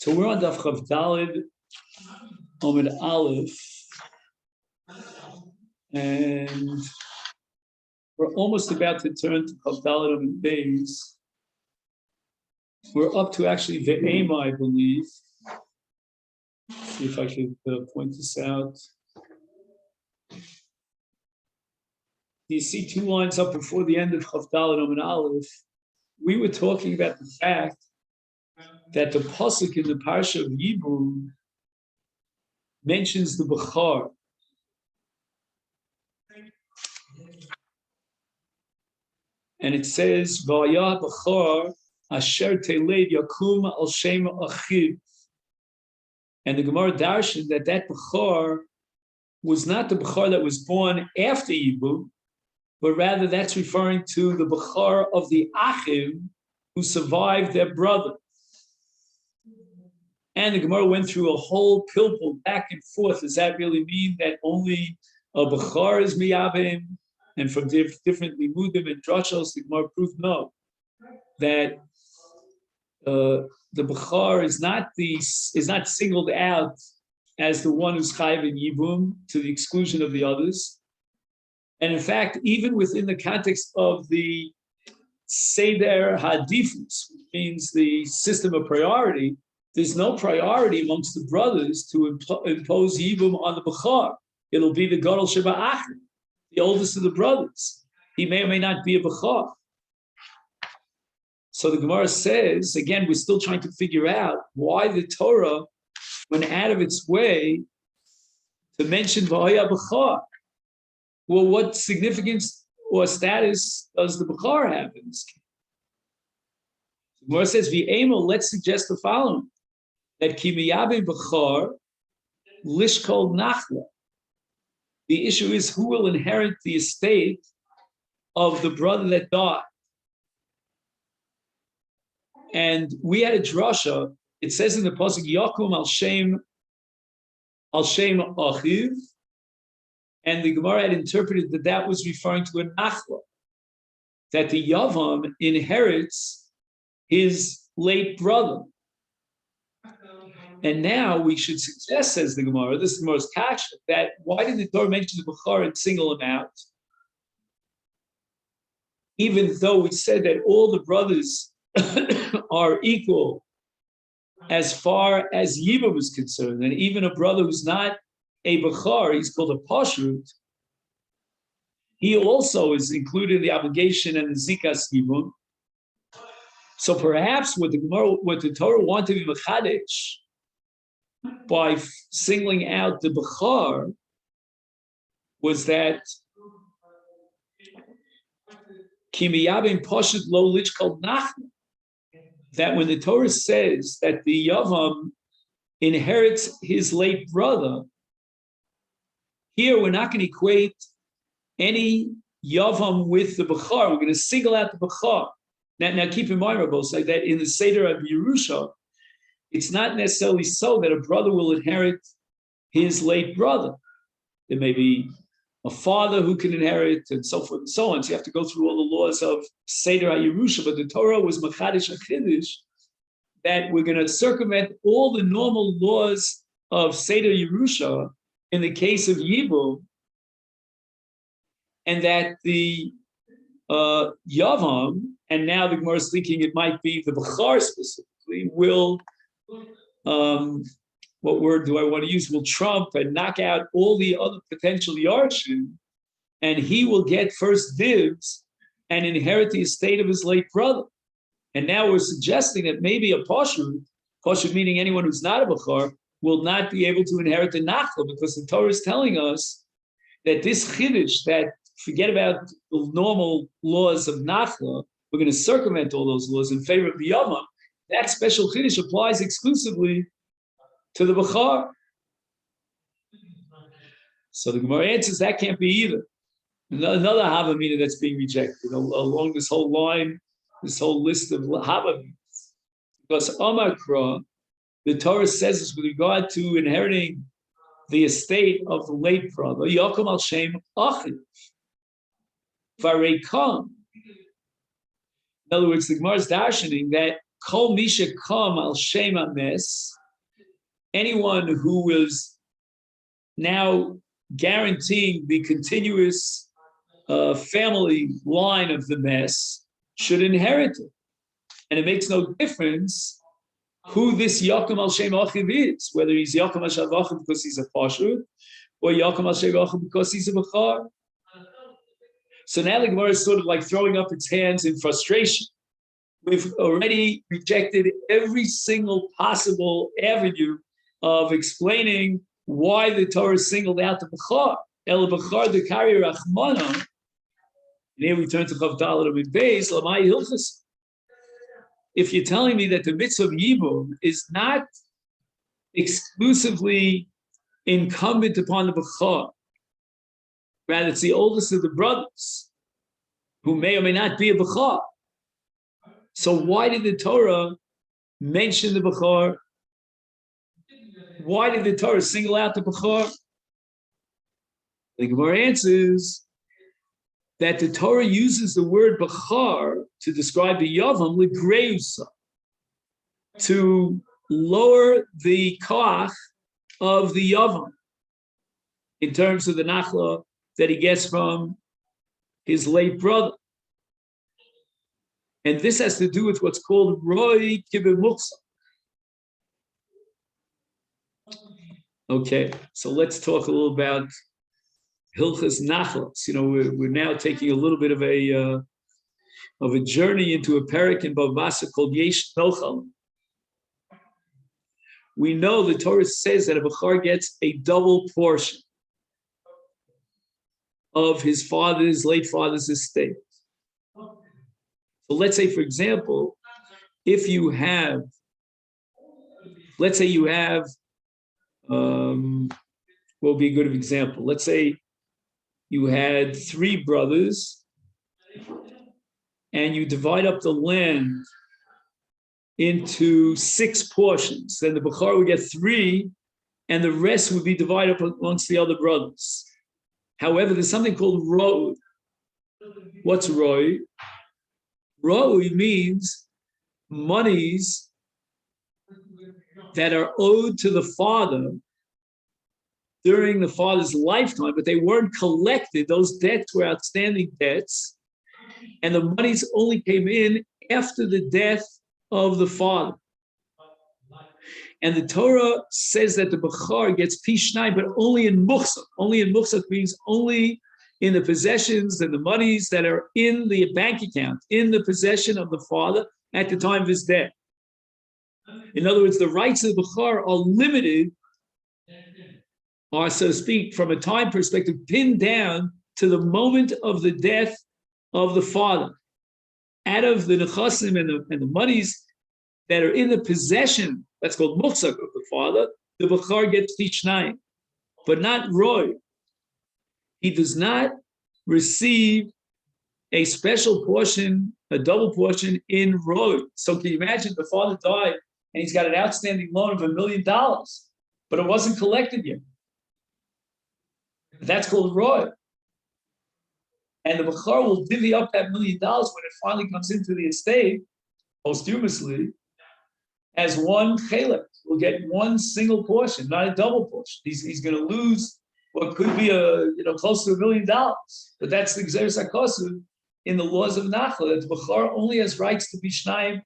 So we're on Daf Chav Daled Amud Aleph, and we're almost about to turn to Chav Daled Amud Beis. We're up to actually the Ema, I believe. See if I could point this out. You see two lines up before the end of Chav Daled Amud Aleph. We were talking about the fact that the pasuk in the parsha of Yibum mentions the Bechar. And it says, V'ayah Bechar asher teleid yakum al shem achiv. And the Gemara darshan that Bechar was not the Bechar that was born after Yibum, but rather that's referring to the Bechar of the Achiv who survived their brother. And the Gemara went through a whole pilpul back and forth. Does that really mean that only a Bechar is miyavim? And from different limudim and drashos, the Gemara proved no, that the Bechar is not singled out as the one who's chayiv in yibum to the exclusion of the others. And in fact, even within the context of the Seder Hadifus, which means the system of priority, there's no priority amongst the brothers to impose Yibum on the Bechar. It'll be the Gadol Sheba Achim, the oldest of the brothers. He may or may not be a Bechar. So the Gemara says, again, we're still trying to figure out why the Torah went out of its way to mention V'haya Bechar. Well, what significance or status does the Bechar have in this case? The Gemara says, V'emo, let's suggest the following. That Kimiyabe Bechar Lishkol Nachla. The issue is who will inherit the estate of the brother that died. And we had a drasha. It says in the pasuk Yakum al Shem Achiv, and the Gemara had interpreted that was referring to a Nachla, that the Yavam inherits his late brother. And now we should suggest, says the Gemara, this is the Gemara's kasha, that why did the Torah mention the Bechar and single him out? Even though we said that all the brothers are equal as far as Yibum is concerned, and even a brother who's not a Bechar, he's called a Pashrut, he also is included in the obligation and the Zikas Yibum. So perhaps what the Torah wanted to be Mechadech by singling out the Bechar was that Kimiyabim Poshut Lo Lichkol Nachman, that when the Torah says that the Yavam inherits his late brother, here we're not going to equate any Yavam with the Bechar. We're going to single out the Bechar. Now keep in mind, Rabbi, like that in the Seder of Yerusha, it's not necessarily so that a brother will inherit his late brother. There may be a father who can inherit, and so forth and so on. So you have to go through all the laws of Seder Yerusha, but the Torah was Machadish HaKiddush, that we're going to circumvent all the normal laws of Seder Yerusha in the case of Yibum, and that the Yavam, and now the Gemara is thinking it might be the Bechar specifically, will, what word do I want to use, will trump and knock out all the other potential Yarshim, and he will get first dibs and inherit the estate of his late brother. And now we're suggesting that maybe a Pashrut meaning anyone who's not a Bechar, will not be able to inherit the Nachla, because the Torah is telling us that this Chiddush, that forget about the normal laws of Nachla, we're going to circumvent all those laws in favor of the Yavam. That special Chiddush applies exclusively to the Bechar. So the Gemara answers that can't be either. Another Havamina that's being rejected along this whole line, this whole list of Havaminas. Because Amakra, the Torah says this with regard to inheriting the estate of the late brother, Yakum al Shem Achiv. Varekam. In other words, the Gemara is darshaning that Kol Misha Kam al Shem Ames, anyone who was now guaranteeing the continuous family line of the mess should inherit it. And it makes no difference who this Yaakov al Shem Achiv is, whether he's Yaakov al Shem Achiv because he's a Pashut, or Yaakov al Shem Achiv because he's a Bechar. So now the Gemara is sort of like throwing up its hands in frustration. We've already rejected every single possible avenue of explaining why the Torah singled out the Bechar. El Bechar de Kari Rachmana. And here we turn to Chav Dalet Amud Beis, Lamai Hilchos. If you're telling me that the mitzvah of Yibum is not exclusively incumbent upon the Bechar, rather it's the oldest of the brothers, who may or may not be a Bechar. So why did the Torah mention the Bechar? Why did the Torah single out the Bechar? The Gemara answers that the Torah uses the word Bechar to describe the Yavam L'Greusa, to lower the koach of the Yavam in terms of the nachla that he gets from his late brother. And this has to do with what's called Roi Kibbeh Muksa. Okay, so let's talk a little about Hilchas Nachlas. You know, we're now taking a little bit of a journey into a parak in Bava Basra called Yesh Nochal. We know the Torah says that a Bechar gets a double portion of his late father's estate. So let's say, for example, if you have, let's say you have, what would be a good example? Let's say you had 3 brothers and you divide up the land into 6 portions. Then the Bechar would get 3 and the rest would be divided up amongst the other brothers. However, there's something called Roi. What's Roi? Roi means monies that are owed to the father during the father's lifetime, but they weren't collected. Those debts were outstanding debts, and the monies only came in after the death of the father. And the Torah says that the Bechar gets Pishnai, but only in Muchsak. Only in Muchsak means only in the possessions and the monies that are in the bank account, in the possession of the father at the time of his death. In other words, the rights of the Bechar are limited, or so to speak, from a time perspective, pinned down to the moment of the death of the father. Out of the nechasim and the monies that are in the possession, that's called muchzak of the father, the Bechar gets Tishnayim, but not Roy. He does not receive a special portion, a double portion in Roy. So can you imagine the father died and he's got an outstanding loan of $1 million, but it wasn't collected yet. That's called Roy. And the Bechar will divvy up that $1 million when it finally comes into the estate, posthumously, as one chelek. Will get one single portion, not a double portion. He's going to lose what could be close to $1 million. But that's the Gzeres HaKosov in the laws of Nachla, that the Bechar only has rights to be Shnayim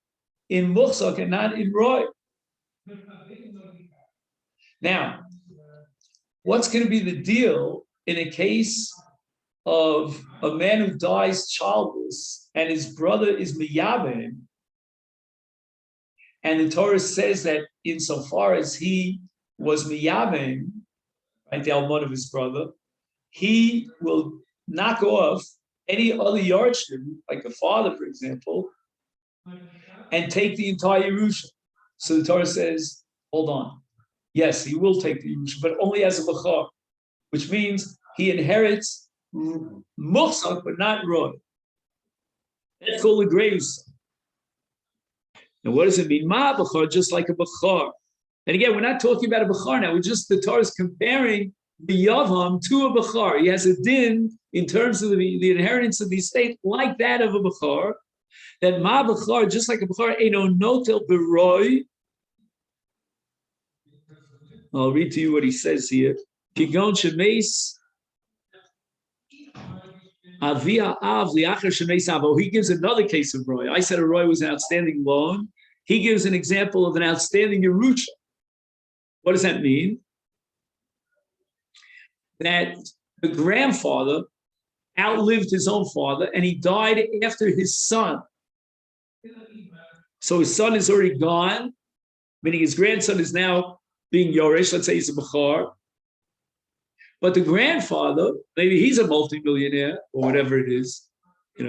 in Muchzak and not in Roy. Now, what's going to be the deal in a case of a man who dies childless and his brother is Miyabim, and the Torah says that insofar as he was Miyabim, right, the almon of his brother, he will knock off any other yardship, like the father, for example, and take the entire Yerusha. So the Torah says, hold on. Yes, he will take the Yerusha, but only as a Bechar, which means he inherits Muchzak, but not Roy. That's called a Greus. And what does it mean? Ma Bechar, just like a Bechar. And again, we're not talking about a Bechar now. The Torah is comparing the Yavam to a Bechar. He has a din in terms of the inheritance of the estate like that of a Bechar. That Ma Bechar, just like a Bechar, Eino Notel Beroy, I'll read to you what he says here. Kigon shemeis avia av liacher shemeis avo. He gives another case of Roy. I said a Roy was an outstanding loan. He gives an example of an outstanding Yerusha. What does that mean? That the grandfather outlived his own father and he died after his son. So his son is already gone, meaning his grandson is now being Yoresh, let's say he's a Bechar. But the grandfather, maybe he's a multimillionaire or whatever it is, if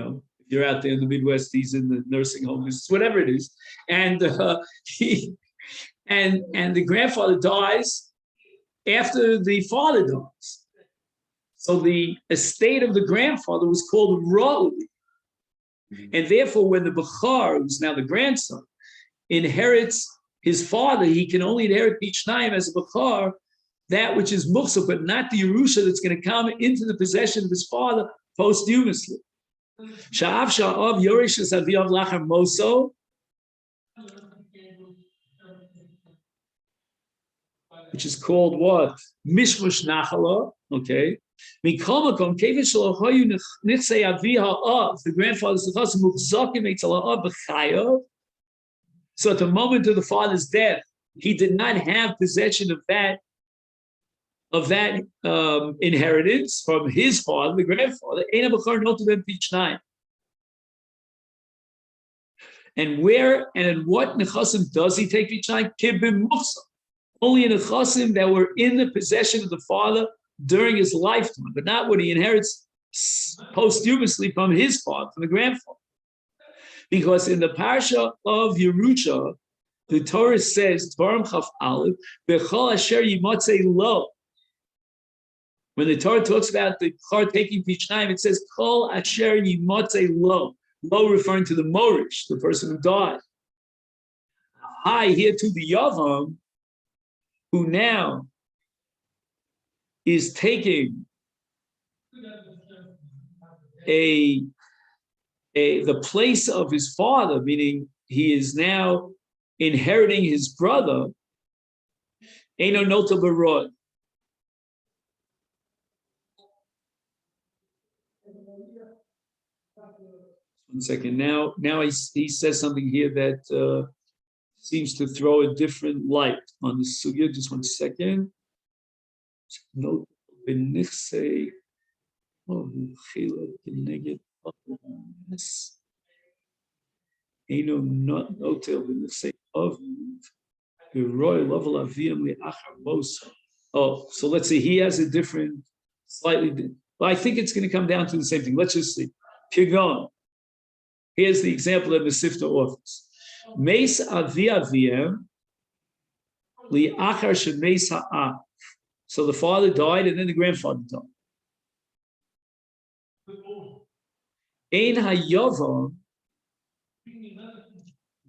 you're out there in the Midwest, he's in the nursing home, whatever it is. And and the grandfather dies after the father dies. So the estate of the grandfather was called Ra'ui. And therefore, when the Bechar, who's now the grandson, inherits his father, he can only inherit Bichnayim as a Bechar, that which is Muksuk, but not the Yerusha that's going to come into the possession of his father posthumously. Sha'av sha'av Yoresh aviyav lachar moso, which is called what? Mishmush nachala, okay? The grandfather's so at the moment of the father's death, he did not have possession of that inheritance from his father, the grandfather. And where and in what nechasim does he take Bichnayim? Kibim Musa. Only in nechasim that were in the possession of the father during his lifetime, but not when he inherits posthumously from his father, from the grandfather. Because in the parsha of Yerusha, the Torah says, Dvarim Chaf Aleph, Bechol Asher Yimotzei Lo. When the Torah talks about the Bechar taking Bichnayim, it says, Kol Asher Yimotzei Lo. Lo referring to the Morish, the person who died. Hi, here to the Yavam, who now is taking the place of his father, meaning he is now inheriting his brother. Eino nota barod. 1 second. Now he says something here that seems to throw a different light on the sugya. Just 1 second. No, benichse. Oh, chila keneged. Eino not notel benichse of the royal level of v'yam le'achar mosa. Oh, so let's see. He has a different, slightly. Well, I think it's going to come down to the same thing. Let's just see. Kigon. Here's the example that Masifta offers. Meis avi aviem li'achar shemeis ha'av. So the father died, and then the grandfather died. Ein hayavam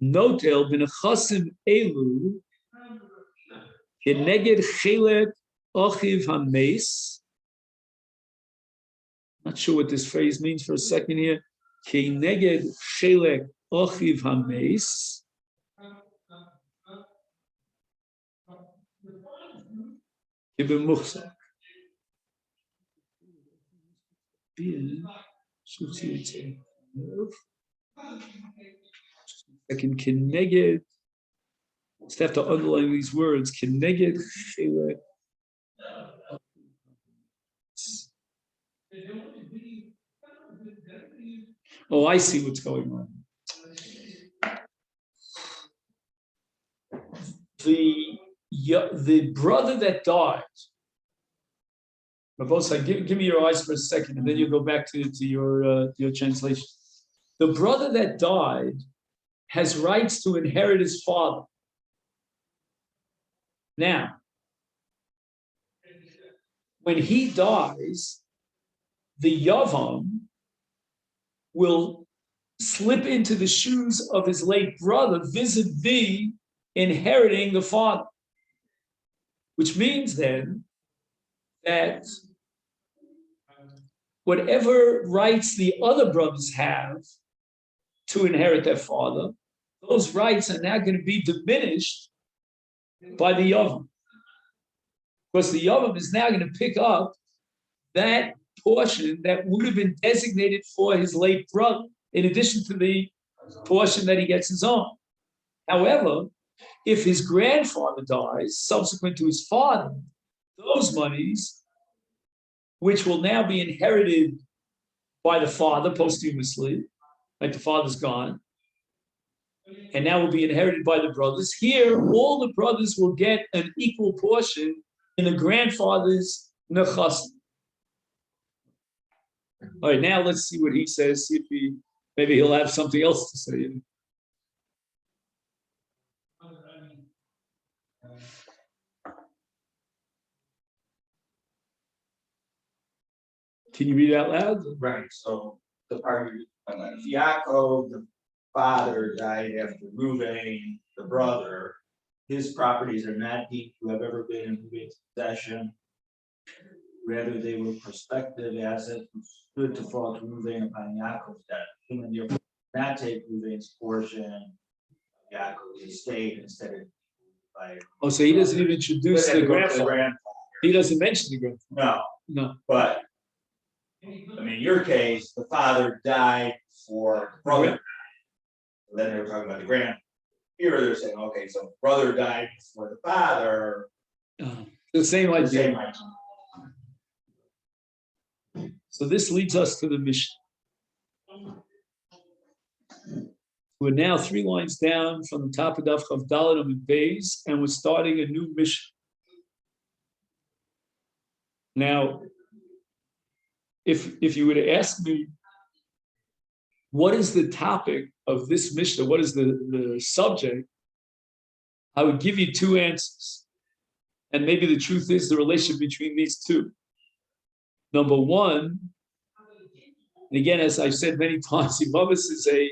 notel b'nechasim elu keneged chelek achiv hameis. Not sure what this phrase means for a second here. Keneged chelek achiv hameis. Ibn Muchsa. Second, keneged. Just have to underline these words. Keneged chelek. Oh, I see what's going on. The brother that died. Rabosai, give me your eyes for a second, and then you go back to your translation. The brother that died has rights to inherit his father. Now, when he dies, the Yavam will slip into the shoes of his late brother vis-a-vis inheriting the father. Which means then that whatever rights the other brothers have to inherit their father, those rights are now going to be diminished by the Yavam. because the Yavam is now going to pick up that portion that would have been designated for his late brother, in addition to the portion that he gets his own. However, if his grandfather dies subsequent to his father, those monies, which will now be inherited by the father posthumously, like the father's gone, and now will be inherited by the brothers. Here, all the brothers will get an equal portion in the grandfather's nechasim. All right, now let's see what he says. See if maybe he'll have something else to say. Can you read it out loud? Right. So the part Yaakov, the father, died after Reuven, the brother. His properties are not deemed to have ever been in Reuven's possession. Rather, they were prospective assets which stood to fall to Reuven upon Yaakov's death. And therefore, not take Reuven's portion of Yaakov's estate instead of by. Oh, so he doesn't even introduce the grandfather. He doesn't mention the grandfather. No. But I mean, in your case, the father died for the brother. Then they were talking about the grandfather. Here they're saying, okay, so brother died for the father. The same idea. So this leads us to the Mishnah. We're now 3 lines down from the top of Daf Chav Daled Amud Beis, and we're starting a new Mishnah. Now, if you were to ask me, what is the topic of this Mishnah? What is the subject? I would give you 2 answers. And maybe the truth is the relationship between these two. Number one, and again, as I've said many times, Yevamot is a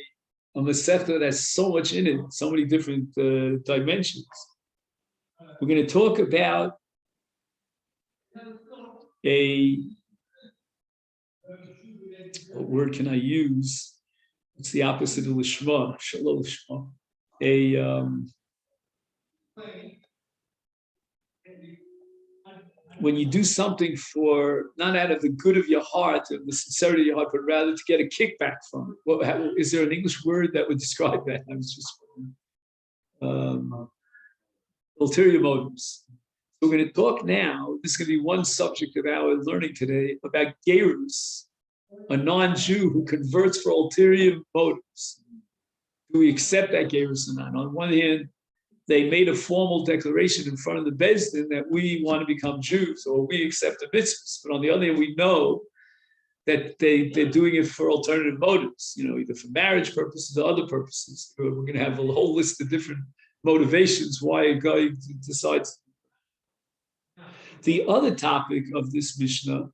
Masechet that has so much in it, so many different dimensions. We're going to talk about what word can I use? What's the opposite of lishma? Shalom lishma. When you do something for, not out of the good of your heart and the sincerity of your heart, but rather to get a kickback from it. Is there an English word that would describe that? I was just ulterior motives. So we're going to talk now, this is going to be one subject of our learning today, about gerus, a non-Jew who converts for ulterior motives. Do we accept that gerus or not? On one hand, they made a formal declaration in front of the Beis Din that we want to become Jews or we accept the mitzvahs. But on the other hand, we know that they're doing it for alternative motives, either for marriage purposes or other purposes. We're going to have a whole list of different motivations why a guy decides. The other topic of this Mishnah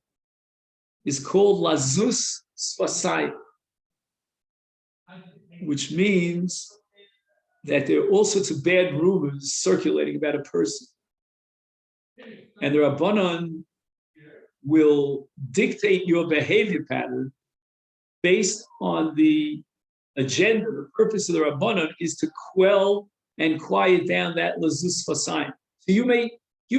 is called Lazus Sfasai, which means that there are all sorts of bad rumors circulating about a person. And the Rabbanan will dictate your behavior pattern based on the agenda. The purpose of the Rabbanan is to quell and quiet down that lazus fasayim. So you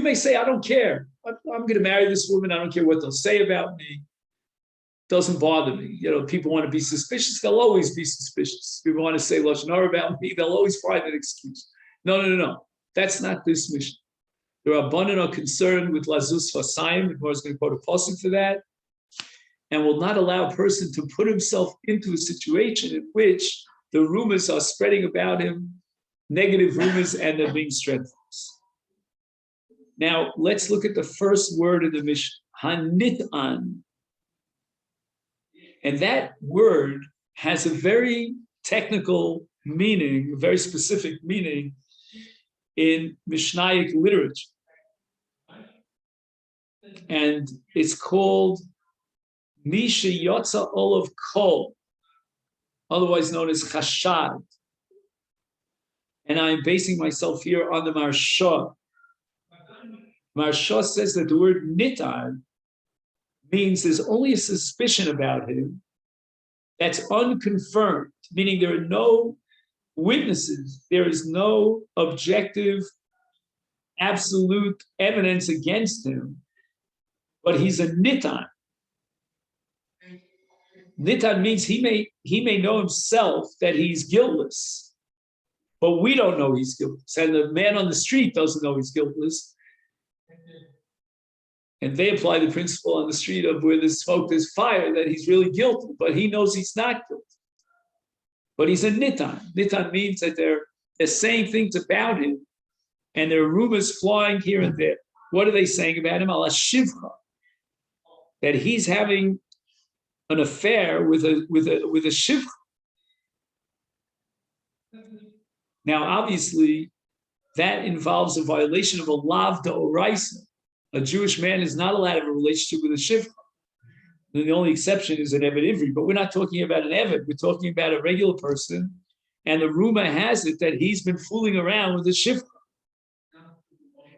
may say, I don't care. I'm going to marry this woman. I don't care what they'll say about me. Doesn't bother me. People want to be suspicious. They'll always be suspicious. People want to say lashon hara about me. They'll always find an excuse. No. That's not this mission. The Rabbanan are concerned with lazus fasayim. The Gemara is going to quote a pasuk for that, and will not allow a person to put himself into a situation in which the rumors are spreading about him, negative rumors, and they're being strengthened. Now let's look at the first word of the Mishnah, hanit'an. And that word has a very technical meaning, a very specific meaning in Mishnaic literature. And it's called Misha Yotza Olav Kol, otherwise known as Chashad. And I'm basing myself here on the Marsha. Marsha says that the word nitan means there's only a suspicion about him that's unconfirmed, meaning there are no witnesses, there is no objective absolute evidence against him, but he's a nitan. Nitan means he may know himself that he's guiltless, but we don't know he's guiltless, and the man on the street doesn't know he's guiltless. And they apply the principle on the street of where there's smoke, there's fire, that he's really guilty, but he knows he's not guilty. But he's a nitan. Nitan means that they're saying things about him, and there are rumors flying here and there. What are they saying about him? Ala shivcha, that he's having an affair with a shivcha. Now, obviously, that involves a violation of a lav d'oraisa. A Jewish man is not allowed to have a relationship with a shivcha. And the only exception is an Eved Ivri, but we're not talking about an Eved. We're talking about a regular person, and the rumor has it that he's been fooling around with a shivcha.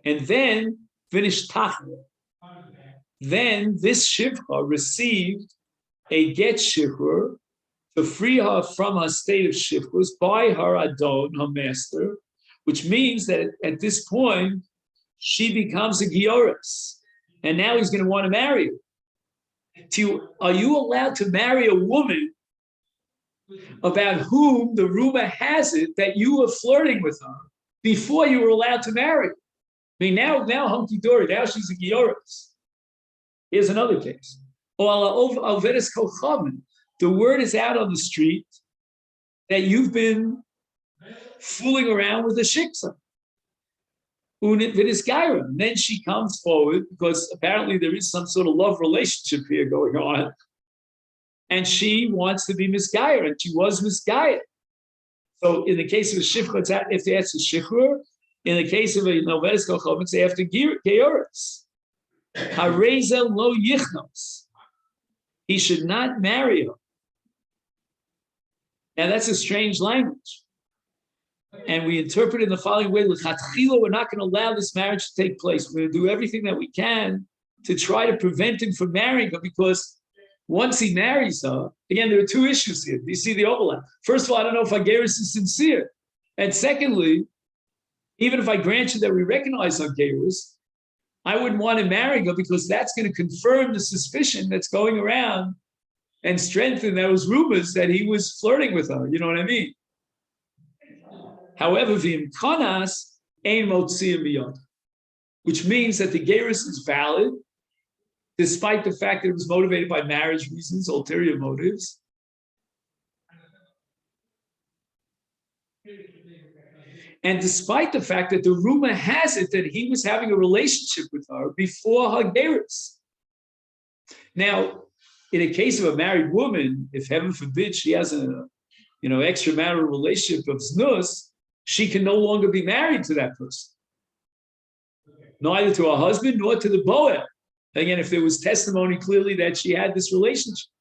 And then finished tachla. Then this shivcha received a get shivcha to free her from her state of shivchus by her adon, her master, which means that at this point she becomes a gioris, and now he's going to want to marry her. Are you allowed to marry a woman about whom the rumor has it that you were flirting with her before you were allowed to marry her? I mean, now hunky dory, now she's a gioris. Here's another case. The word is out on the street that you've been fooling around with a shiksa. And then she comes forward because apparently there is some sort of love relationship here going on. And she wants to be misgayer, and she was misgayer. So in the case of a shifra, if that's a shifra. In the case of a novedes kochom, it's after georis. Hareza lo yichnos. He should not marry her. Now that's a strange language. And we interpret it in the following way: we're not going to allow this marriage to take place. We're going to do everything that we can to try to prevent him from marrying her, because once he marries her, again, there are two issues here. Do you see the overlap? First of all, I don't know if Hageris is sincere. And secondly, even if I grant you that we recognize Hageris, I wouldn't want to marry her because that's going to confirm the suspicion that's going around and strengthen those rumors that he was flirting with her. You know what I mean? However, v'im kanas ein motziyim miyad, which means that the gerus is valid, despite the fact that it was motivated by marriage reasons, ulterior motives. And despite the fact that the rumor has it that he was having a relationship with her before her gerus. Now, in a case of a married woman, if heaven forbid she has a extramarital relationship of znus, she can no longer be married to that person, neither to her husband nor to the boel. Again, if there was testimony clearly that she had this relationship.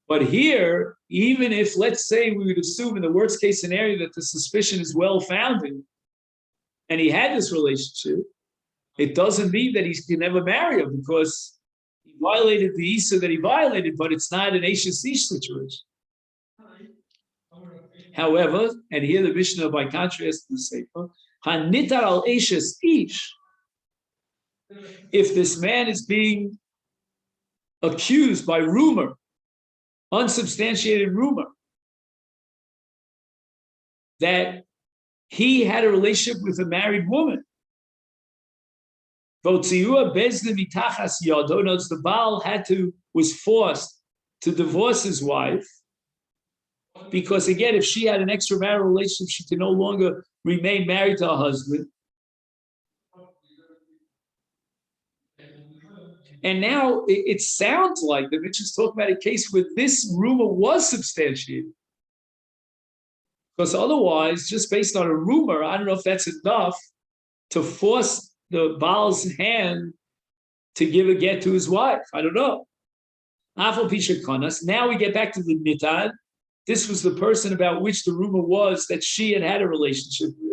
But here, even if, let's say, we would assume in the worst case scenario that the suspicion is well-founded and he had this relationship, it doesn't mean that he can never marry her because he violated the Issa that he violated, but it's not an Ashes Ish situation. However, and here the Mishnah, by contrast to the Sefer, Hanitar al Ashes Ish, if this man is being accused by rumor, unsubstantiated rumor, that he had a relationship with a married woman, the Baal was forced to divorce his wife, because again, if she had an extramarital relationship, she can no longer remain married to her husband. And now it sounds like the Mitch is talking about a case where this rumor was substantiated. Because otherwise, just based on a rumor, I don't know if that's enough to force the Baal's hand to give a get to his wife. I don't know. Now we get back to the Nitan. This was the person about which the rumor was that she had a relationship with.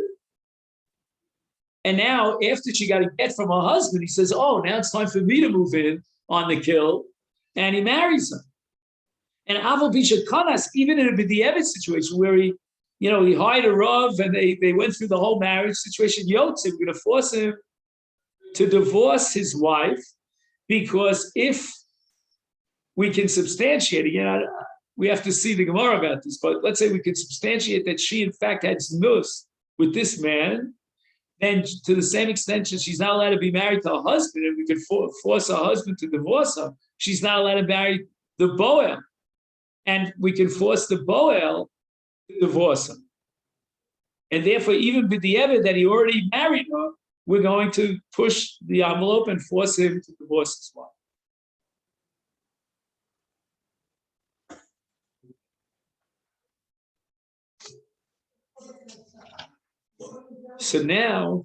And now, after she got a get from her husband, he says, oh, now it's time for me to move in on the kill. And he marries her. And Aval Bisha Kanas, even in a B'di'evet situation where he he hired a Rav and they went through the whole marriage situation. Yotze, we're going to force him to divorce his wife, because if we can substantiate, again, we have to see the Gemara about this, but let's say we can substantiate that she in fact had znus with this man, then to the same extent she's not allowed to be married to her husband, and we could force her husband to divorce her, she's not allowed to marry the Boel. And we can force the Boel to divorce him. And therefore, even with the Eved that he already married her, we're going to push the envelope and force him to divorce his wife. So now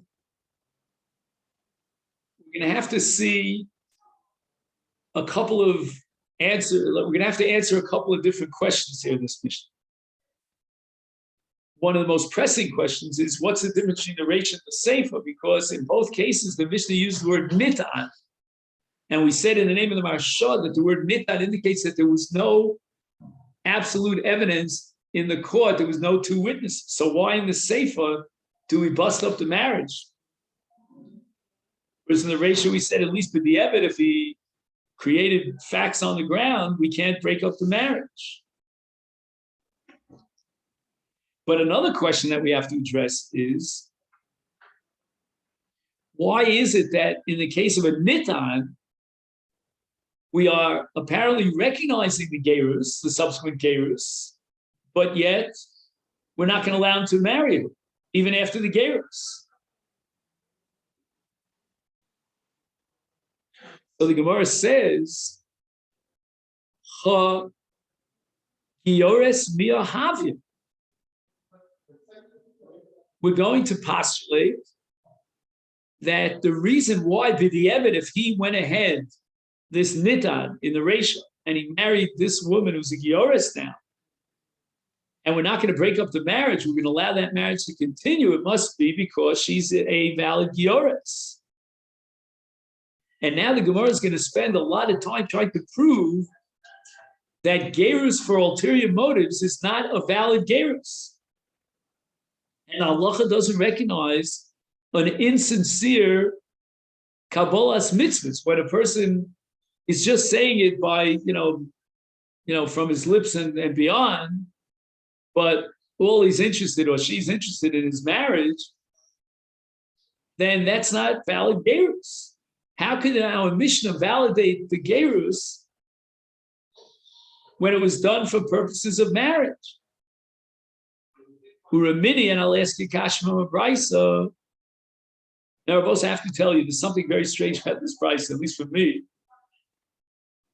we're going to have to see a couple of answers. We're going to have to answer a couple of different questions here in this mission. One of the most pressing questions is, what's the difference between the Reish and the Sefer? Because in both cases, the Mishnah used the word nitan. And we said in the name of the Maharsha that the word nitan indicates that there was no absolute evidence in the court. There was no two witnesses. So why in the Sefer do we bust up the marriage? Whereas in the Reish we said, at least with the Eved, if he created facts on the ground, we can't break up the marriage. But another question that we have to address is, why is it that in the case of a nitan, we are apparently recognizing the gerus, the subsequent gerus, but yet we're not going to allow him to marry her, even after the gerus? So the Gemara says, "Ha giores mia havim." We're going to postulate that the reason why b'di'evet, if he went ahead, this nitan in the Reisha, and he married this woman who's a giores now, and we're not going to break up the marriage, we're going to allow that marriage to continue, it must be because she's a valid giores. And now the Gemara is going to spend a lot of time trying to prove that gerus for ulterior motives is not a valid gerus. And halacha doesn't recognize an insincere kabbalas mitzvahs when a person is just saying it by, from his lips and beyond, but all he's interested or she's interested in is marriage, then that's not valid gerus. How could our Mishnah validate the gerus when it was done for purposes of marriage? Uramini, and I'll ask you, Kashma Brisa. Now, I also have to tell you, there's something very strange about this Brisa, at least for me.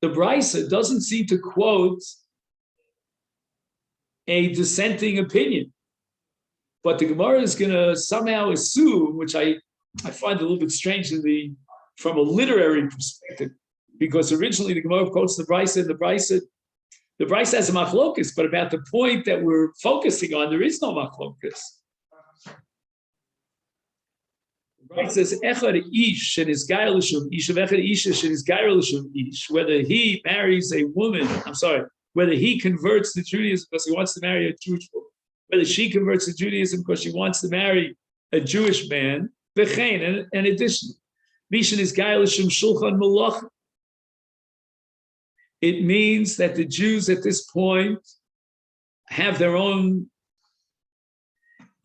The Brisa doesn't seem to quote a dissenting opinion, but the Gemara is going to somehow assume, which I find a little bit strange from a literary perspective, because originally the Gemara quotes the Brisa, and the Brisa has a machlokus, but about the point that we're focusing on, there is no machlokus. It says, Echad ish and his gairlishum ish of Echad ish and his gairlishum ish, whether he marries a woman, whether he converts to Judaism because he wants to marry a Jewish woman, whether she converts to Judaism because she wants to marry a Jewish man, v'chein, and additionally, Mishan is gairlishum shulchan malach. It means that the Jews at this point have their own,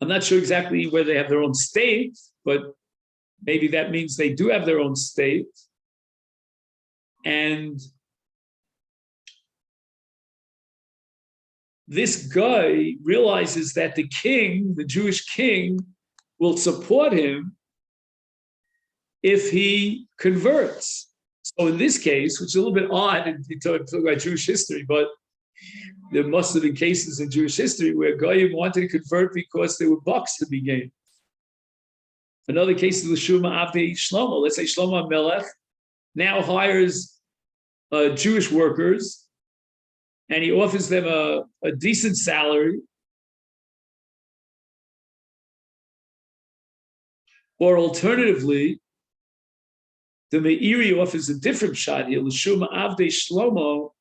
I'm not sure exactly whether they have their own state, but maybe that means they do have their own state. And this guy realizes that the king, the Jewish king, will support him if he converts. So in this case, which is a little bit odd, and you talk about Jewish history, but there must have been cases in Jewish history where Goyim wanted to convert because there were bucks to be gained. Another case is the Shuma Avdei Shlomo. Let's say Shlomo Melech now hires Jewish workers, and he offers them a decent salary, or alternatively, the Meiri offers a different shot here, L'shuma Avdei Shlomo,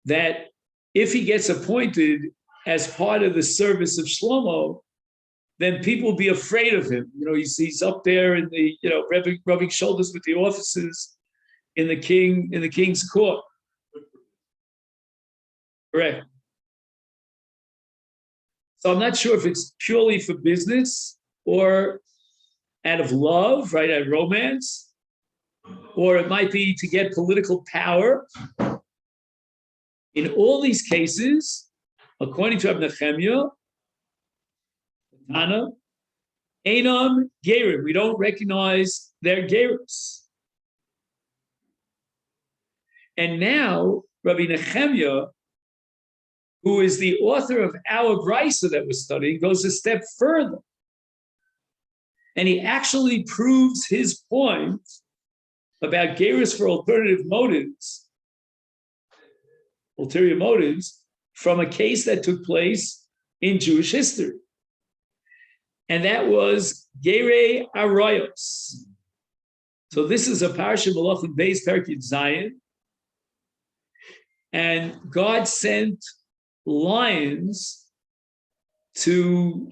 that if he gets appointed as part of the service of Shlomo, then people will be afraid of him. He's up there in the, rubbing shoulders with the officers in the king's court. Correct. So I'm not sure if it's purely for business or out of love, right, out of romance, or it might be to get political power. In all these cases, according to Rabbi Nechemia, Tana, Einam Gerim, we don't recognize their Gerus. And now, Rabbi Nechemia, who is the author of our Brisa that we're studying, goes a step further. And he actually proves his point about Gerus for ulterior motives, from a case that took place in Jewish history. And that was Gerei Arayos. So this is a parasha Malachim Beis Perek Zion. And God sent lions to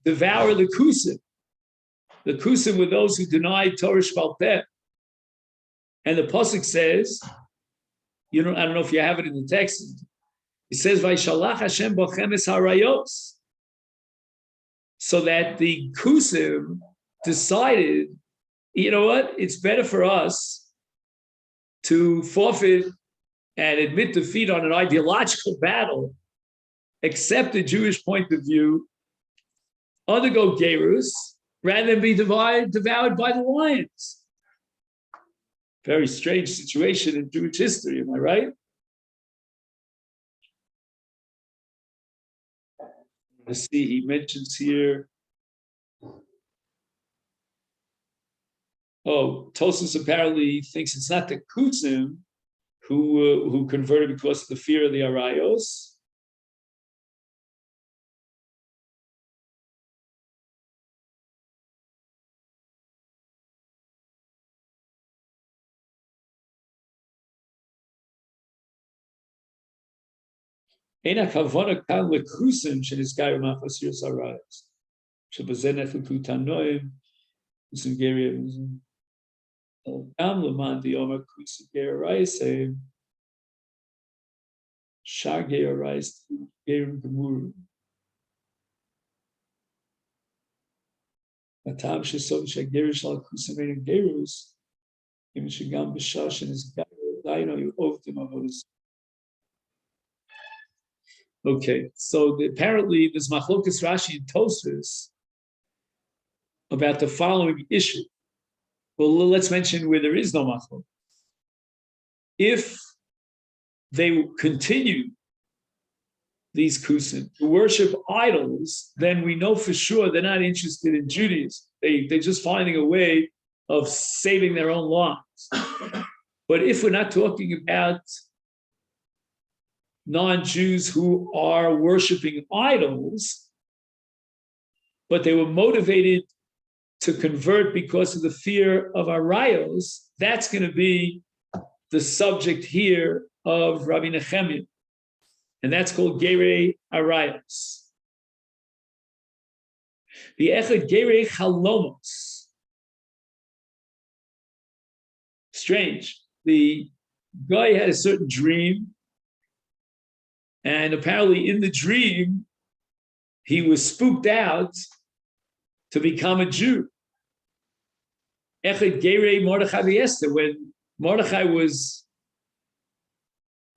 devour the Kusim. The Kusim were those who denied Torah Shebal Peh. And the pasuk says, I don't know if you have it in the text. It says, "Vayshalach Hashem bochem es harayos," so that the Kusim decided, you know what? It's better for us to forfeit and admit defeat on an ideological battle, accept the Jewish point of view, undergo gerus, rather than be devoured by the lions. Very strange situation in Jewish history, am I right? Let's see, he mentions here. Tosfos apparently thinks it's not the Kutzim who converted because of the fear of the Arayos. Eina kavona kan lekusim shenizgayu machas yiras Arayos. Shebazenet lekutanoim kusim gerim. Gam leman diyomer kusim gerayis shar gerayis gerim gemuru. Atam shesov shagerish al kusim ein gerus. Im shegam b'shar shenizgayu daino you ovtim avodas. Okay, so apparently there's Machlokas Rashi and Tosfos about the following issue. Well, let's mention where there is no Machlok. If they continue, these Kusim, to worship idols, then we know for sure they're not interested in Judaism. They're just finding a way of saving their own lives. But if we're not talking about non-Jews who are worshiping idols, but they were motivated to convert because of the fear of Arayos, that's going to be the subject here of Rabbi Nechemia. And that's called Gerei Arayos. The Echad Gerei Chalomos. Strange. The guy had a certain dream, and apparently in the dream, he was spooked out to become a Jew. Echad Gerei Mordechai v'Esther, when Mordechai was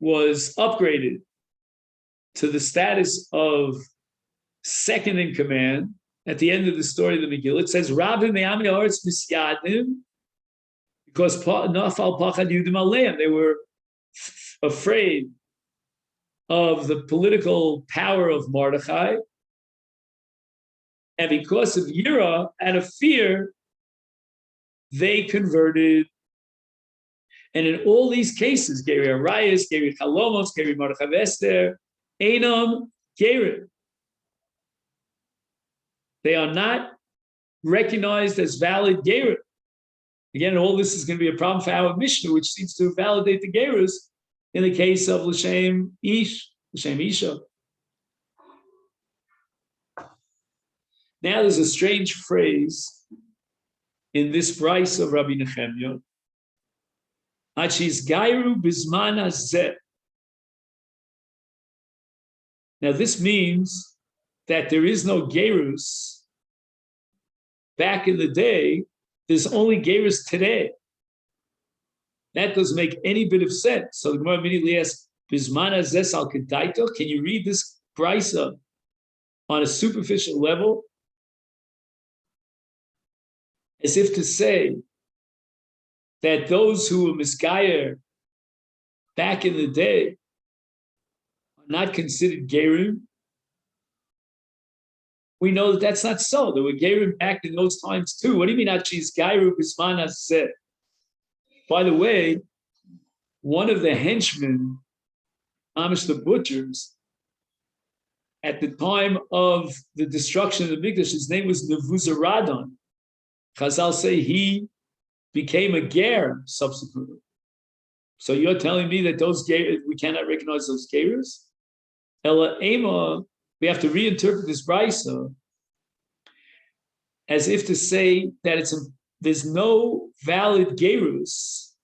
upgraded to the status of second in command, at the end of the story of the Megillah, it says, Rabbi Me'ami Haaretz Misyadim, because Nafal Pachad Yudim Aleim, they were afraid of the political power of Mordechai, and because of Yira, out of fear, they converted. And in all these cases, Geri Arayos, Geri Chalomos, Geri Mordechai v'Esther, Einam Geri, they are not recognized as valid Geri. Again, all this is going to be a problem for our Mishnah, which seems to validate the Gerus in the case of L'Shem Isha. Now there's a strange phrase in this price of Rabbi Nehemiah. Achis gairu bizman hazeh. Now this means that there is no gerus back in the day. There's only gerus today. That doesn't make any bit of sense. So the Gemara immediately asks, bizman hazeh al kedaito? Can you read this brisa on a superficial level? As if to say that those who were misgayer back in the day are not considered gerim. We know that that's not so. There were gerim back in those times too. What do you mean, Achis gairu bisman hazeh? By the way, one of the henchmen, Amish the butchers, at the time of the destruction of the Mikdash, his name was Nebuzaradon. Chazal say he became a ger subsequently. So you're telling me that those ger, we cannot recognize those gerers? Ela ema, we have to reinterpret this brisa as if to say that there's no valid gerus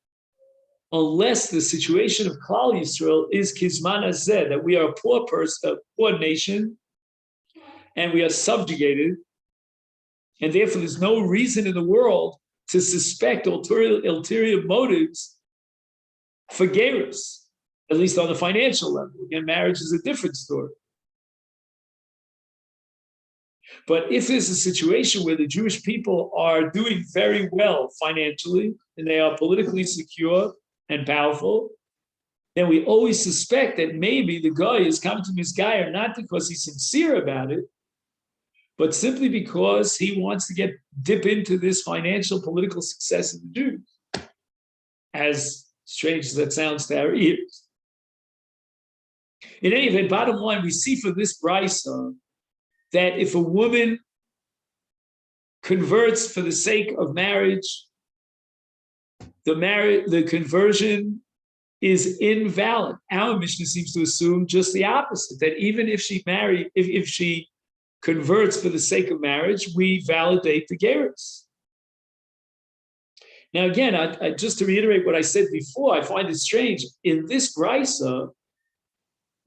unless the situation of Klal Yisrael is kizman hazeh, that we are a poor person, a poor nation, and we are subjugated. And therefore, there's no reason in the world to suspect ulterior motives for gerus, at least on the financial level. Again, marriage is a different story. But if there's a situation where the Jewish people are doing very well financially, and they are politically secure and powerful, then we always suspect that maybe the guy is coming to misgayer not because he's sincere about it, but simply because he wants to dip into this financial political success of the Jews. As strange as that sounds to our ears. In any event, bottom line, we see for this brisa that if a woman converts for the sake of marriage, the conversion is invalid. Our Mishnah seems to assume just the opposite, that even if she if she converts for the sake of marriage, we validate the gerus. Now, again, I just to reiterate what I said before, I find it strange. In this brisa,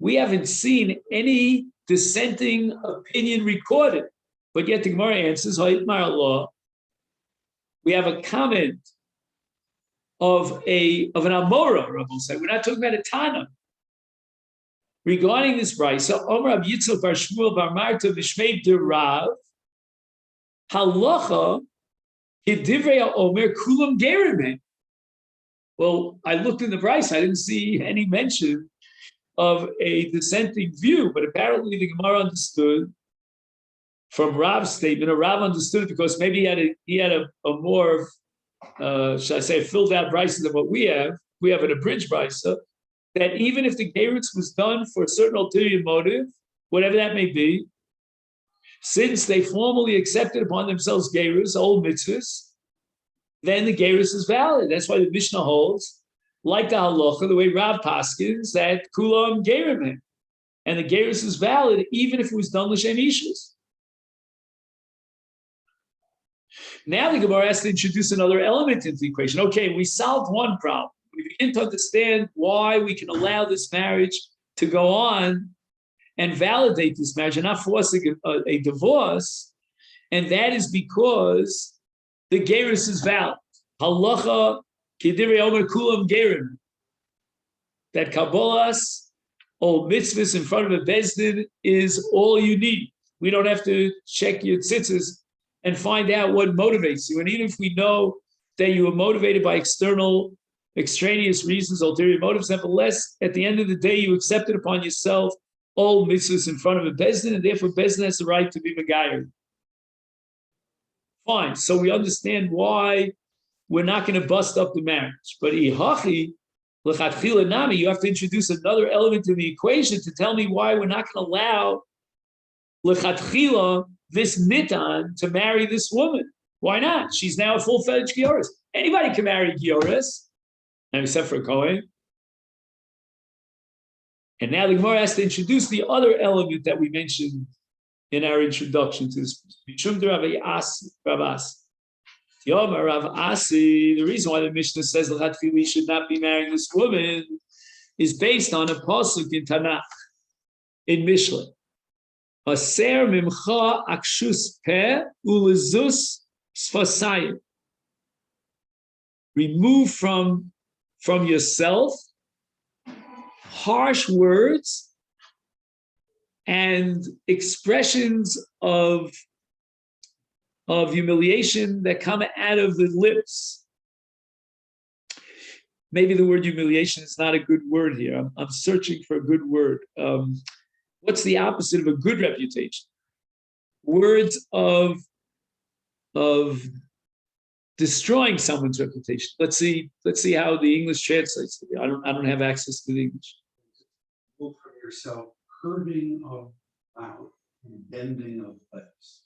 we haven't seen any dissenting opinion recorded, but yet the Gemara answers, Allah. We have a comment of an Amora, Rabbi said. We're not talking about a Tana. Regarding this brisa, Omer Rab Yitzchak bar Shmuel bar Marta b'shmei derav halacha kedivrei Omer kulam gerim. Well, I looked in the brisa, I didn't see any mention of a dissenting view, but apparently the Gemara understood from Rav's statement, or Rav understood it because maybe he had a more, should I say, filled out brisa than what we have. We have an abridged brisa. That even if the gerus was done for a certain ulterior motive, whatever that may be, since they formally accepted upon themselves gerus, old mitzvahs, then the gerus is valid. That's why the Mishnah holds, like the halacha, the way Rav paskins, that kulam gerim, and the gerus is valid even if it was done l'shem ishus. Now the Gemara has to introduce another element into the equation. Okay, we solved one problem. We begin to understand why we can allow this marriage to go on and validate this marriage and not forcing a divorce. And that is because the gerus is valid. Halacha k'divrei omer kulam gerim. That kabbalas or mitzvahs in front of a bezdin is all you need. We don't have to check your tzitzis and find out what motivates you. And even if we know that you were motivated by extraneous reasons, ulterior motives, nevertheless, at the end of the day, you accepted upon yourself all mitzvahs in front of a bezdin, and therefore bezdin has the right to be megayer. Fine, so we understand why we're not going to bust up the marriage. But ihachi, l'chatchila nami, you have to introduce another element to the equation to tell me why we're not going to allow l'chatchila this nitan to marry this woman. Why not? She's now a full-fledged gioris. Anybody can marry gioris, except for a Kohen. And now the Gemara has to introduce the other element that we mentioned in our introduction to this. Rav Asi, the reason why the Mishnah says we should not be marrying this woman is based on a pasuk in Tanakh, in Mishle. Aser mimcha akshus peh ulezus sfasayim. Remove from yourself harsh words and expressions of humiliation that come out of the lips. Maybe the word humiliation is not a good word here. I'm searching for a good word. What's the opposite of a good reputation? Words of destroying someone's reputation. Let's see how the English translates it. I don't have access to the English. Look for yourself, curving of mouth and bending of lips.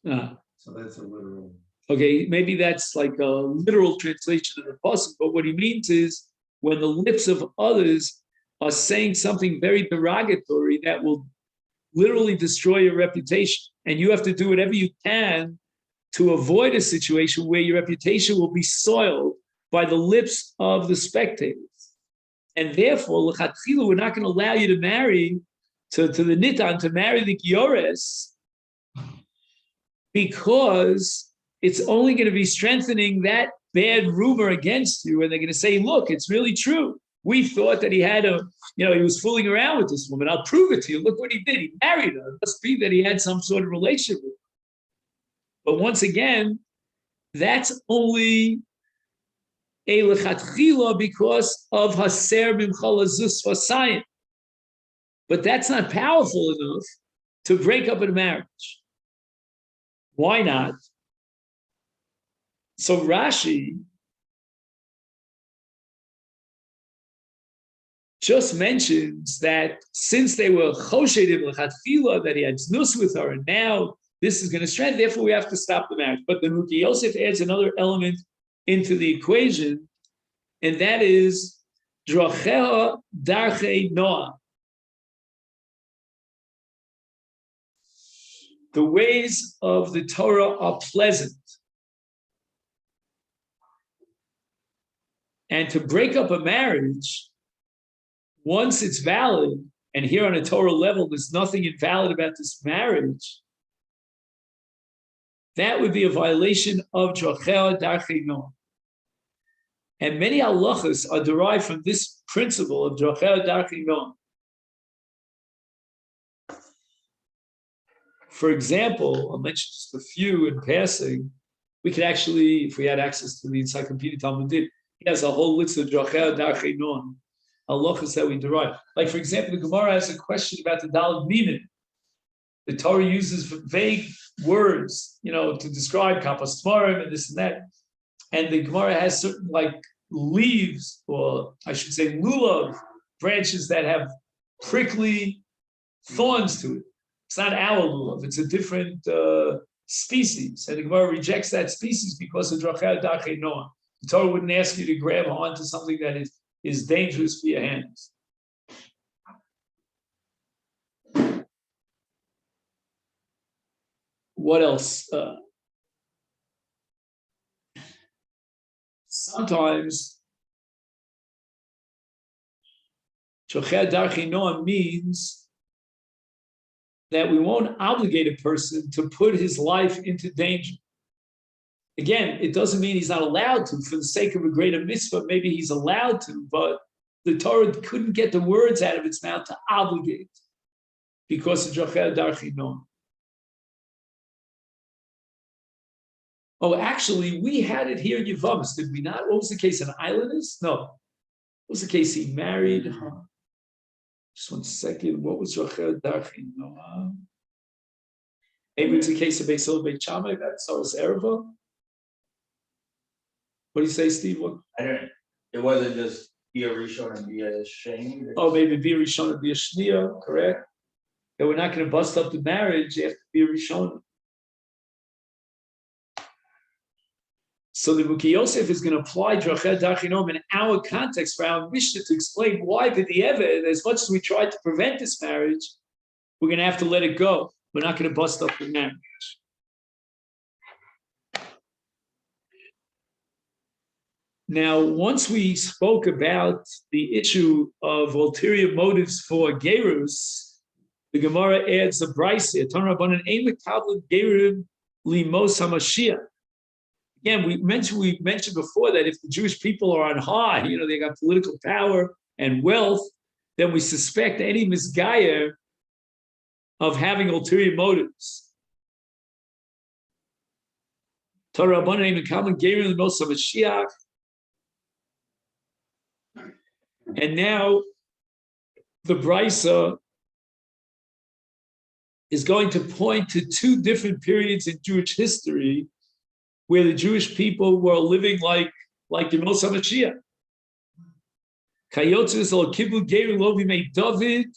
So that's a literal. Okay, maybe that's like a literal translation of the pasuk, but what he means is when the lips of others are saying something very derogatory that will literally destroy your reputation, and you have to do whatever you can to avoid a situation where your reputation will be soiled by the lips of the spectators. And therefore, l'chatchila, we're not going to allow you to marry, to the nitan, to marry the giores, because it's only going to be strengthening that bad rumor against you. And they're going to say, look, it's really true. We thought that he had he was fooling around with this woman. I'll prove it to you. Look what he did. He married her. It must be that he had some sort of relationship with her. But once again, that's only a lechatchila because of haser mimcha lazus fasayim. But that's not powerful enough to break up a marriage. Why not? So Rashi just mentions that since they were choshedim lechatchila, that he had znus with her, and now this is going to strengthen, therefore we have to stop the marriage. But the Ruki Yosef adds another element into the equation, and that is dracheha darchei noah. The ways of the Torah are pleasant. And to break up a marriage, once it's valid, and here on a Torah level, there's nothing invalid about this marriage, that would be a violation of Drachea Darchei Noah. And many halachas are derived from this principle of Drachea Darchei Noah. For example, I'll mention just a few in passing. We could actually, if we had access to the Encyclopedia Talmudit, he has a whole list of Drachea Darchei Noah, halachas that we derive. Like, for example, the Gemara has a question about the Daled Minim. The Torah uses vague words, to describe kapas tmarim and this and that. And the Gemara has certain leaves, or I should say lulav, branches that have prickly thorns to it. It's not our lulav, it's a different species. And the Gemara rejects that species because of Drachea Darchei Noah. The Torah wouldn't ask you to grab onto something that is dangerous for your hands. What else? Sometimes Drachea Darchei Noah means that we won't obligate a person to put his life into danger. Again, it doesn't mean he's not allowed to. For the sake of a greater mitzvah, maybe he's allowed to, but the Torah couldn't get the words out of its mouth to obligate because of Drachea Darchei Noah. Oh, actually, we had it here in Yevamot, did we not? What was the case? An islanders? No. What was the case? He married. Just 1 second. What was Drachea Darchei Noah? Maybe it's a case of Beisol Beit Shammai, that's Saras Ereva. What do you say, Steve? What? I don't. It wasn't just be a rishon and be a sheni. Oh, maybe be a rishon and be a shnia, correct? That we're not going to bust up the marriage. You have to be a rishon. So the Ruki Yosef is going to apply Drachea Darchei Noah in our context for our Mishnah to explain why B'di'evet, as much as we tried to prevent this marriage, we're going to have to let it go. we're not going to bust up the marriage. Now, once we spoke about the issue of ulterior motives for gerus, the Gemara adds the brayse. Again, we mentioned before that if the Jewish people are on high, they got political power and wealth, then we suspect any misgayer of having ulterior motives. And now the brayse is going to point to two different periods in Jewish history where the Jewish people were living like Yemos HaMashiach. Kayotzes al kibu geru lo b'mei David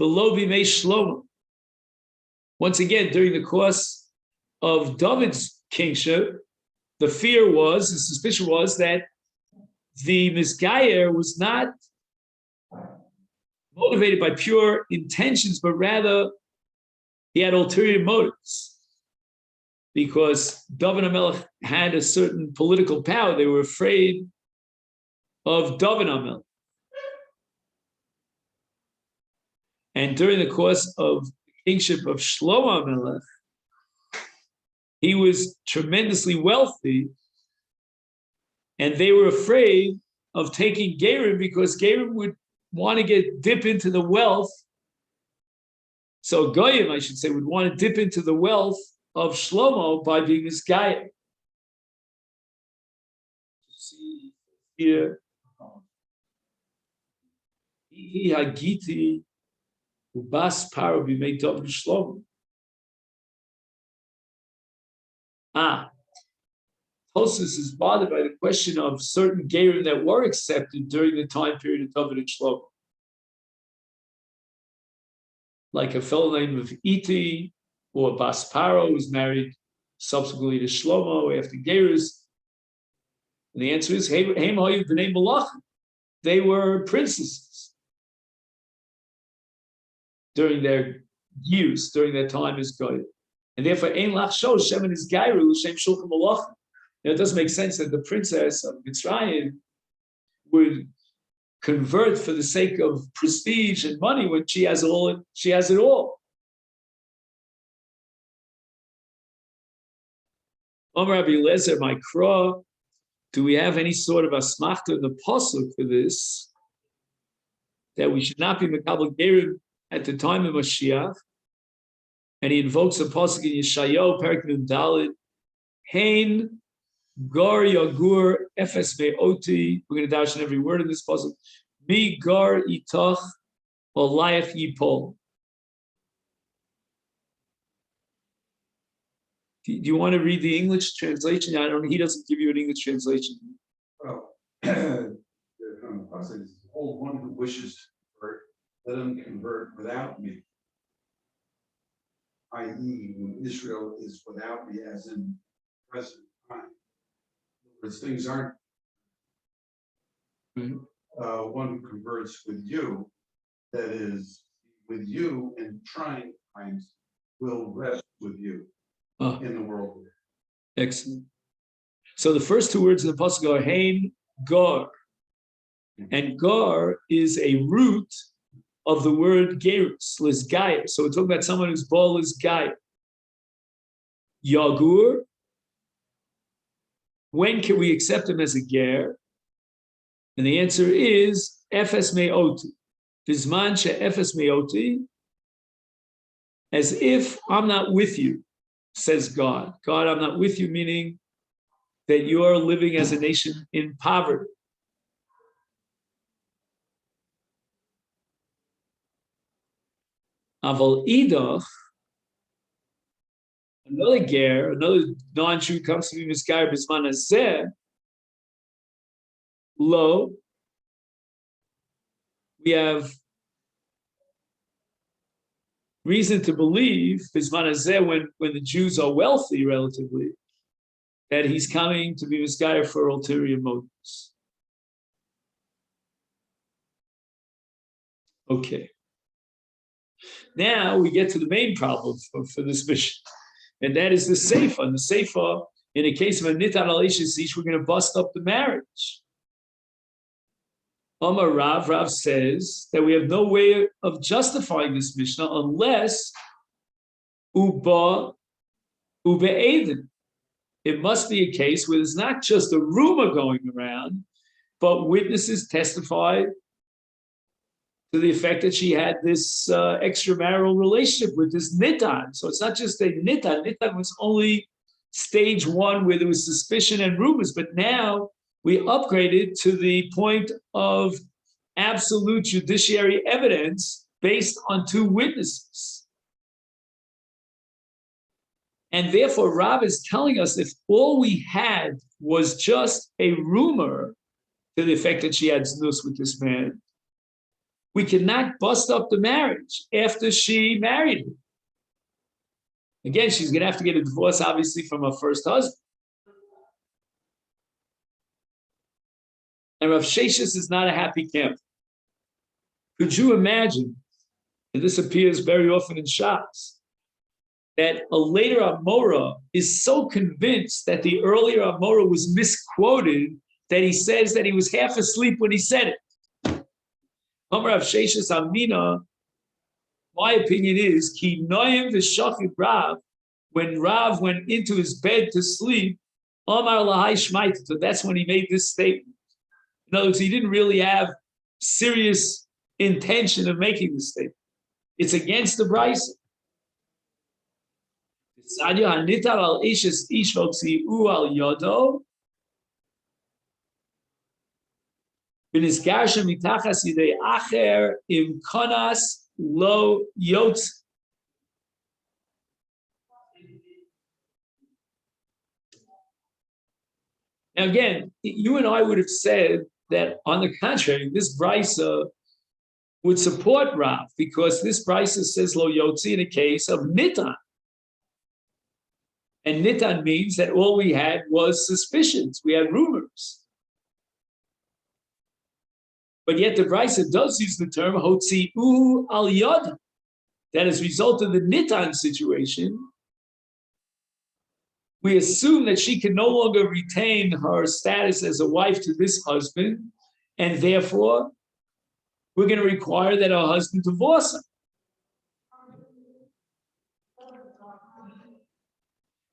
v'lo b'mei Shlomo. Once again, during the course of David's kingship, the suspicion was that the misgayer was not motivated by pure intentions, but rather he had ulterior motives. Because David HaMelech had a certain political power. They were afraid of David HaMelech. And during the course of the kingship of Shlomo HaMelech, he was tremendously wealthy, and they were afraid of taking Gerim because Gerim would want to dip into the wealth. So Goyim, I should say, would want to dip into the wealth of Shlomo by being his guy. See here, Hagiti Ubas Paro b'mei David Shlomo. Tosus is bothered by the question of certain gerim that were accepted during the time period of David and Shlomo, like a fellow named Iti, or Bas Paro, who was married subsequently to Shlomo after Gerus. And the answer is, they were princesses during their use, during their time as Goy. And therefore, Ein Lach Sho, Shem and his Gairu, Shem Shulchan Malachim. It doesn't make sense that the princess of Mitzrayim would convert for the sake of prestige and money when she has it all. Omar Rabbi Lezer, my Kra, do we have any sort of asmachta in the pasuk for this? That we should not be Mekabel Gerim at the time of Mashiach. And he invokes a pasuk in Yeshayahu, Perek Nun Daled, Hein Gar Yagur Efes Ve'oti. We're going to dash in every word in this pasuk. Mi Gar Itach Olayach Yipol. Do you want to read the English translation? He doesn't give you an English translation. Well, the one who wishes to convert, let him convert without me. I.e., when Israel is without me, as in present time. Because things aren't. One who converts with you, that is, with you in trying times, will rest with you. In the world. Excellent. So the first two words in the pasuk are Hein Gar. And Gar is a root of the word Gerus, Lizgayer. So we're talking about someone whose ball is Gayer. Yagur. When can we accept him as a Ger? And the answer is Efes Me'oti. Bizman she Efes Me'oti. As if I'm not with you. Says God. God, I'm not with you, meaning that you are living as a nation in poverty. Aval idach, another ger, another non-Jew comes to be misgayer bisman hazeh. Lo, we have reason to believe, when the Jews are wealthy relatively, that he's coming to be misguided for ulterior motives. Okay. Now we get to the main problem for this mission, and that is the Seifa. And the Seifa, in the case of a Nitan al Ish, we're going to bust up the marriage. Omar Rav says that we have no way of justifying this Mishnah unless Uba Eden. It must be a case where there's not just a rumor going around, but witnesses testify to the effect that she had this extramarital relationship with this Nitan. So it's not just a Nitan. Nitan was only stage one where there was suspicion and rumors, but now we upgraded to the point of absolute judiciary evidence based on two witnesses. And therefore, Rav is telling us if all we had was just a rumor to the effect that she had znus with this man, we cannot bust up the marriage after she married him. Again, she's going to have to get a divorce, obviously, from her first husband. And Rav Sheshis is not a happy camper. Could you imagine, and this appears very often in Shas, that a later Amora is so convinced that the earlier Amora was misquoted that he says that he was half asleep when he said it. Rav Sheshis Amina, my opinion is, Ki Noyim v'shachid Rav, when Rav went into his bed to sleep, Amar lahai shmaita, so that's when he made this statement. In other words, he didn't really have serious intention of making this statement. It's against the Brisa. Lo yotz. Now again, you and I would have said that on the contrary, this brisa would support Rav because this brisa says lo yotzi in a case of nitan. And nitan means that all we had was suspicions, we had rumors. But yet the brisa does use the term hotzi'u al yad. That as a result of the nitan situation, we assume that she can no longer retain her status as a wife to this husband, and therefore we're going to require that her husband divorce her.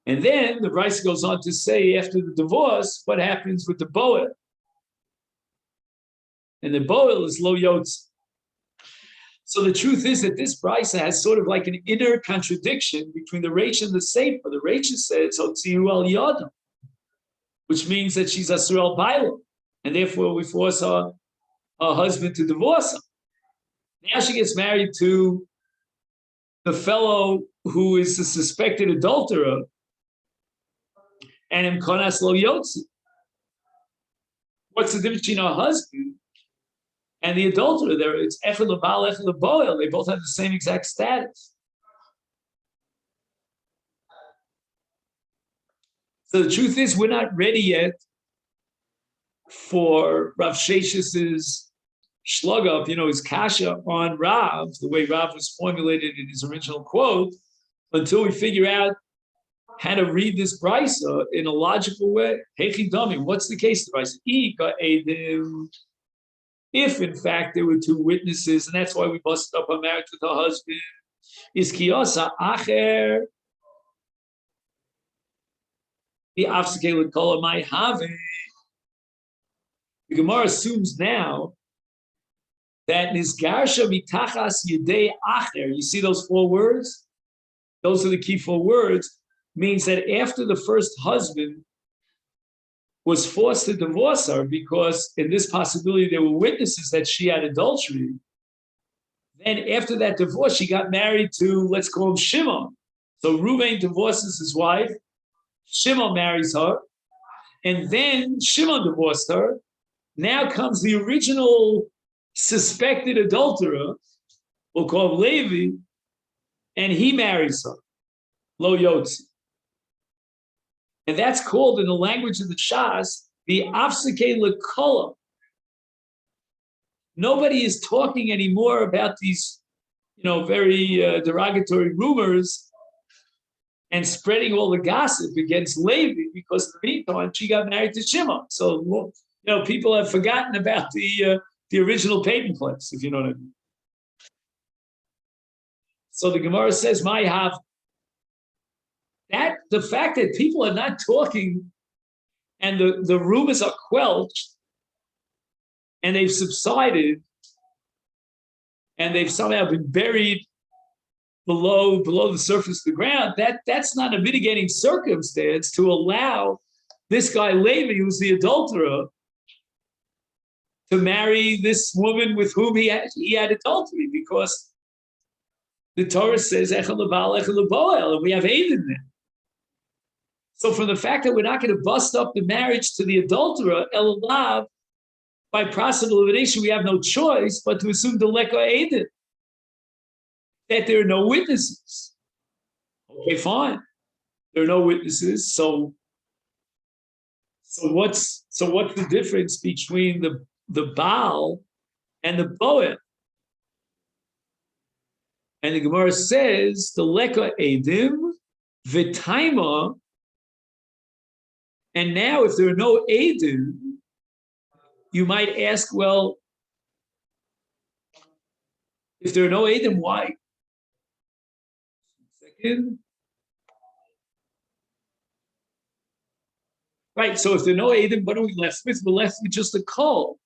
And then the brisa goes on to say, after the divorce, what happens with the boel? And the boel is lo yotz. So the truth is that this brisa has sort of like an inner contradiction between the Reish and the Seifa. The Reish says hotziu al yada, which means that she's asur al baila, and therefore we force her husband to divorce her. Now she gets married to the fellow who is a suspected adulterer, and im konas lo yotzi. What's the difference between her husband and the adulterer? There, it's echad lebal, echad leboel. They both have the same exact status. So the truth is, we're not ready yet for Rav Sheshis's shlug up, his kasha on Rav, the way Rav was formulated in his original quote, until we figure out how to read this brisa in a logical way. Hechi dami, what's the case of the brisa? Ika edim. If in fact there were two witnesses, and that's why we busted up her marriage with her husband, is kiyasa acher the afseke l'kol my have. The Gemara assumes now that nisgarsha mitachas yedei acher. You see those four words? Those are the key four words. Means that after the first husband was forced to divorce her because in this possibility there were witnesses that she had adultery, then after that divorce she got married to, let's call him Shimon. So Reuven divorces his wife, Shimon marries her, and then Shimon divorced her. Now comes the original suspected adulterer, we'll call him Levi, and he marries her, Lo Yotzi. And that's called, in the language of the Shas, the Afseke L'Kola. Nobody is talking anymore about these, very derogatory rumors and spreading all the gossip against Levi because in the meantime she got married to Shimon. So people have forgotten about the original patent place, if you know what I mean. So the Gemara says, "My have that the fact that people are not talking and the rumors are quelched and they've subsided and they've somehow been buried below the surface of the ground, that's not a mitigating circumstance to allow this guy Levi, who's the adulterer, to marry this woman with whom he had adultery, because the Torah says Echel Lebal, Echel Leboel, and we have Eid in there. So from the fact that we're not going to bust up the marriage to the adulterer, El Alav, by process of elimination, we have no choice but to assume the Leka Eidin, that there are no witnesses. Okay, fine. There are no witnesses. So what's the difference between the Baal and the Boel? And the Gemara says the Leka Eidim V'Taima. And now, if there are no Eidim, you might ask, well, if there are no Eidim, why? Second. Right, so if there are no Eidim, what are we left with? We're left with just a kol.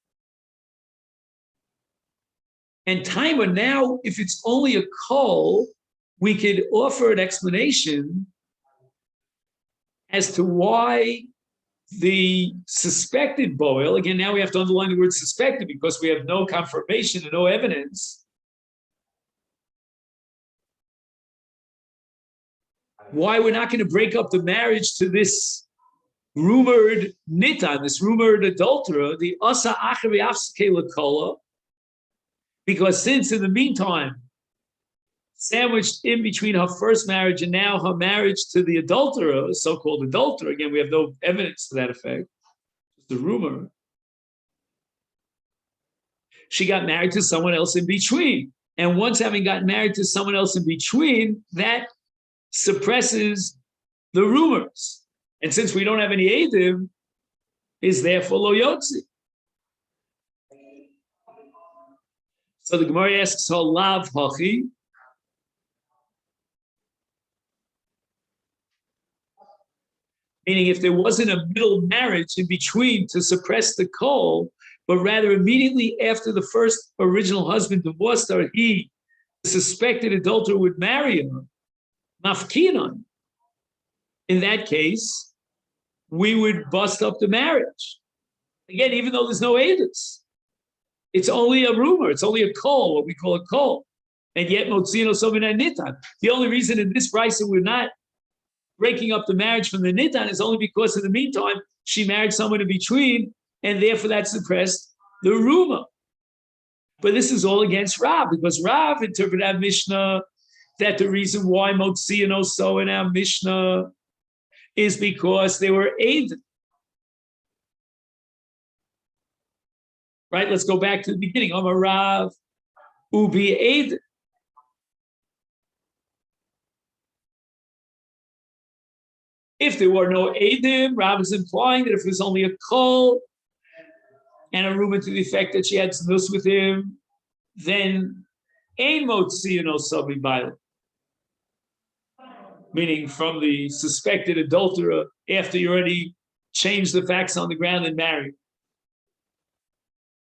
And timer, now, if it's only a kol, we could offer an explanation as to why the suspected boil, again, now we have to underline the word suspected because we have no confirmation and no evidence. Why we're not going to break up the marriage to this rumored nitan, this rumored adulterer, the asa achari afsake lekola, because since in the meantime, sandwiched in between her first marriage and now her marriage to the adulterer, so-called adulterer, again, we have no evidence to that effect, just a rumor, she got married to someone else in between. And once having gotten married to someone else in between, that suppresses the rumors. And since we don't have any Eidim, is therefore lo yotzi. So the Gemara asks, lav hachi. Meaning if there wasn't a middle marriage in between to suppress the kol, but rather immediately after the first original husband divorced her, he, the suspected adulterer, would marry her, mafkinon. In that case, we would bust up the marriage. Again, even though there's no edus. It's only a rumor. It's only a kol, what we call a kol. And yet, motzino sovinai nitan. The only reason in this brisa we're not breaking up the marriage from the nitan is only because in the meantime, she married someone in between, and therefore that suppressed the rumor. But this is all against Rav, because Rav interpreted our Mishnah that the reason why motzino so in our Mishnah is because they were aided. Right? Let's go back to the beginning. Amar Rav, ubi aid. If there were no Eidim, Rav is implying that if there's only a kol and a rumor to the effect that she had snus with him, then ein motzino sabi bailam. Meaning from the suspected adulterer after you already changed the facts on the ground and married.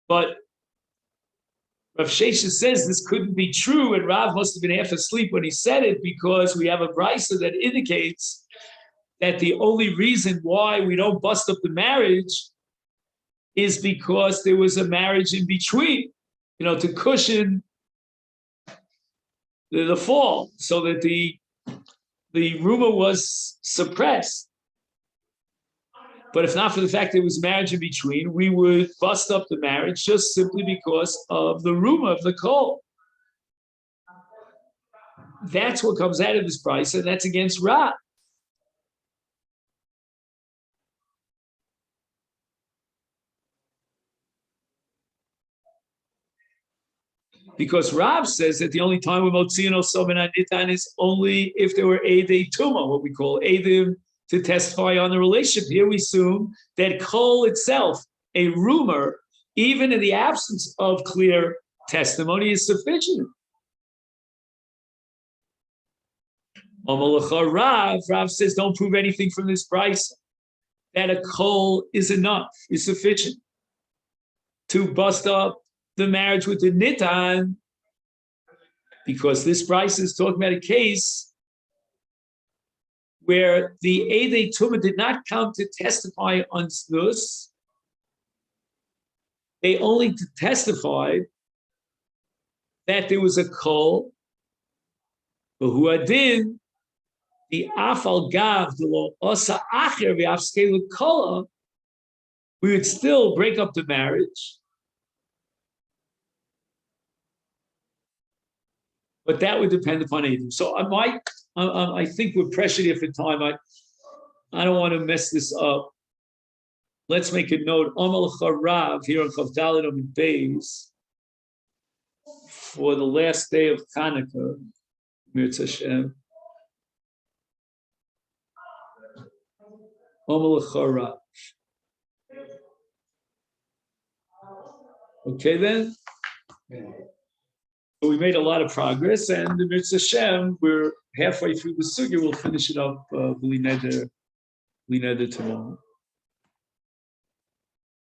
But Rav Shesha says this couldn't be true, and Rav must have been half asleep when he said it, because we have a brisa that indicates that the only reason why we don't bust up the marriage is because there was a marriage in between, to cushion the fall, so that the rumor was suppressed. But if not for the fact there was marriage in between, we would bust up the marriage just simply because of the rumor of the kol. That's what comes out of this price, and that's against Ra. Because Rav says that the only time we're motzion also ben nitan is only if there were edei tuma, what we call edim, to testify on the relationship. Here we assume that kol itself, a rumor, even in the absence of clear testimony, is sufficient. Rav says, don't prove anything from this price. That a kol is enough, is sufficient to bust up the marriage with the nitan, because this price is talking about a case where the edei tuma did not come to testify on snus. They only testified that there was a kol, but who adin the afal gav the lo osa acher v'afskei l'kola, we would still break up the marriage. But that would depend upon Edom. So I think we're pressured here for time. I don't want to mess this up. Let's make a note. Amal Charav here on Chavdalit on Beis for the last day of Hanukkah. Mirz Hashem. Amal Charav. Okay then. We made a lot of progress, and the Mirz Hashem, we're halfway through the sugya. We'll finish it up. B'li neder tomorrow.